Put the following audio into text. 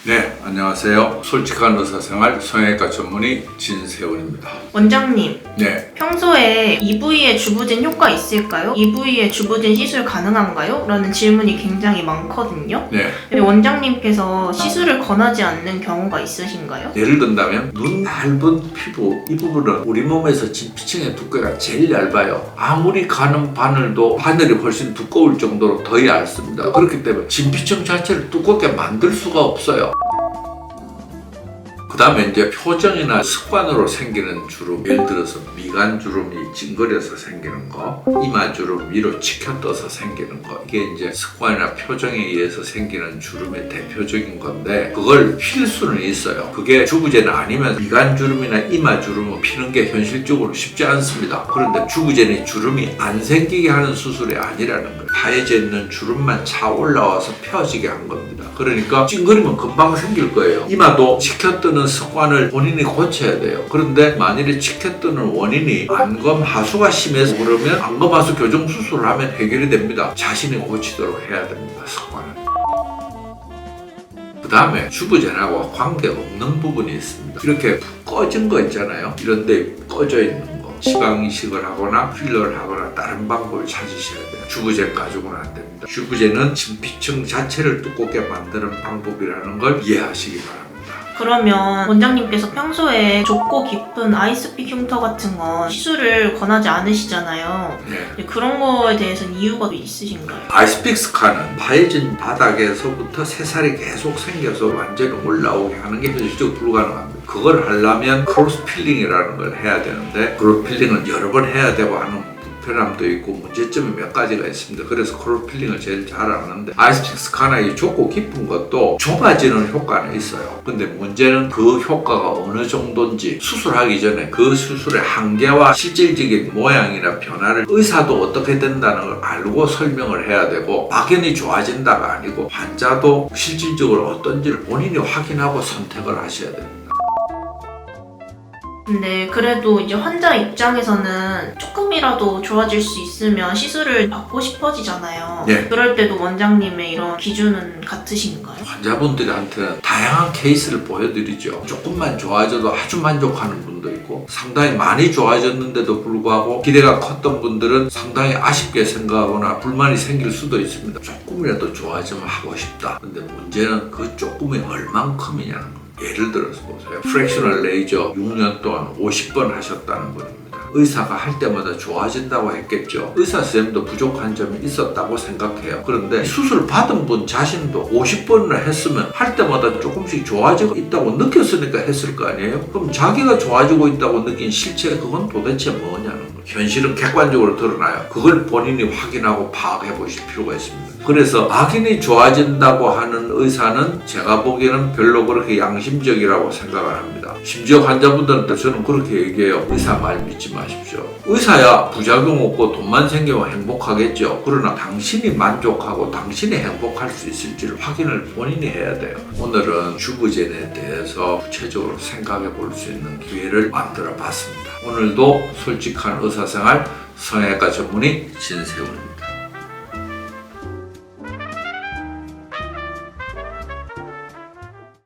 네, 안녕하세요. 솔직한 의사생활 성형외과 전문의 진세훈입니다. 원장님, 네, 평소에 EV에 주부진 효과 있을까요? EV에 주부진 시술 가능한가요? 라는 질문이 굉장히 많거든요. 네. 근데 원장님께서 시술을 권하지 않는 경우가 있으신가요? 예를 든다면 눈 얇은 피부 이 부분은 우리 몸에서 진피층의 두께가 제일 얇아요. 아무리 가는 바늘도 바늘이 훨씬 두꺼울 정도로 더 얇습니다. 그렇기 때문에 진피층 자체를 두껍게 만들 수가 없어요. 그 다음에 이제 표정이나 습관으로 생기는 주름, 예를 들어서 미간 주름이 찡그려서 생기는 거, 이마 주름 위로 치켜 떠서 생기는 거, 이게 이제 습관이나 표정에 의해서 생기는 주름의 대표적인 건데, 그걸 필 수는 있어요. 그게 주부제는 아니면 미간 주름이나 이마 주름을 피는 게 현실적으로 쉽지 않습니다. 그런데 주부제는 주름이 안 생기게 하는 수술이 아니라는 거예요. 파여져 있는 주름만 차 올라와서 펴지게 한 겁니다. 그러니까 찡그리면 금방 생길 거예요. 이마도 치켜 뜨는 습관을 본인이 고쳐야 돼요. 그런데 만일에 치켜 뜨는 원인이 안검 하수가 심해서 그러면 안검 하수 교정 수술을 하면 해결이 됩니다. 자신이 고치도록 해야 됩니다. 습관을. 그 다음에 주부제하고 관계없는 부분이 있습니다. 이렇게 꺼진 거 있잖아요. 이런데 꺼져 있는 거. 지방 이식을 하거나 필러를 하거나 다른 방법을 찾으셔야 돼요. 주부제 가지고는 안 됩니다. 주부제는 진피층 자체를 두껍게 만드는 방법이라는 걸 이해하시기 바랍니다. 그러면 원장님께서 평소에 좁고 깊은 아이스픽 흉터 같은 건 시술을 권하지 않으시잖아요. 네. 그런 거에 대해서는 이유가 있으신가요? 아이스픽 스카는 파여진 바닥에서부터 새살이 계속 생겨서 완전히 올라오게 하는 게 현실적으로 불가능합니다. 그걸 하려면 크로스 필링이라는 걸 해야 되는데, 크로스 필링은 여러 번 해야 되고 하는 불편함도 있고 문제점이 몇 가지가 있습니다. 그래서 크로스 필링을 제일 잘 아는데, 아이스픽 스카나 이 좁고 깊은 것도 좁아지는 효과는 있어요. 근데 문제는 그 효과가 어느 정도인지, 수술하기 전에 그 수술의 한계와 실질적인 모양이나 변화를 의사도 어떻게 된다는 걸 알고 설명을 해야 되고, 막연히 좋아진다가 아니고 환자도 실질적으로 어떤지를 본인이 확인하고 선택을 하셔야 됩니다. 근데 그래도 이제 환자 입장에서는 조금이라도 좋아질 수 있으면 시술을 받고 싶어지잖아요. 네. 그럴 때도 원장님의 이런 기준은 같으신가요? 환자분들한테는 다양한 케이스를 보여드리죠. 조금만 좋아져도 아주 만족하는 분도 있고, 상당히 많이 좋아졌는데도 불구하고 기대가 컸던 분들은 상당히 아쉽게 생각하거나 불만이 생길 수도 있습니다. 조금이라도 좋아지면 하고 싶다. 근데 문제는 그 조금이 얼만큼이냐는 겁니다. 예를 들어서 보세요. 프랙셔널 레이저 6년 동안 50번 하셨다는 분입니다. 의사가 할 때마다 좋아진다고 했겠죠. 의사 선생님도 부족한 점이 있었다고 생각해요. 그런데 수술 받은 분 자신도 50번을 했으면 할 때마다 조금씩 좋아지고 있다고 느꼈으니까 했을 거 아니에요? 그럼 자기가 좋아지고 있다고 느낀 실체, 그건 도대체 뭐냐는 거예요. 현실은 객관적으로 드러나요. 그걸 본인이 확인하고 파악해 보실 필요가 있습니다. 그래서 막연히 좋아진다고 하는 의사는 제가 보기에는 별로 그렇게 양심적이라고 생각을 합니다. 심지어 환자분들한테 저는 그렇게 얘기해요. 의사 말 믿지 마십시오. 의사야 부작용 없고 돈만 생기면 행복하겠죠. 그러나 당신이 만족하고 당신이 행복할 수 있을지를 확인을 본인이 해야 돼요. 오늘은 주부제에 대해서 구체적으로 생각해 볼 수 있는 기회를 만들어 봤습니다. 오늘도 솔직한 의사생활 성형외과 전문의 진세훈입니다.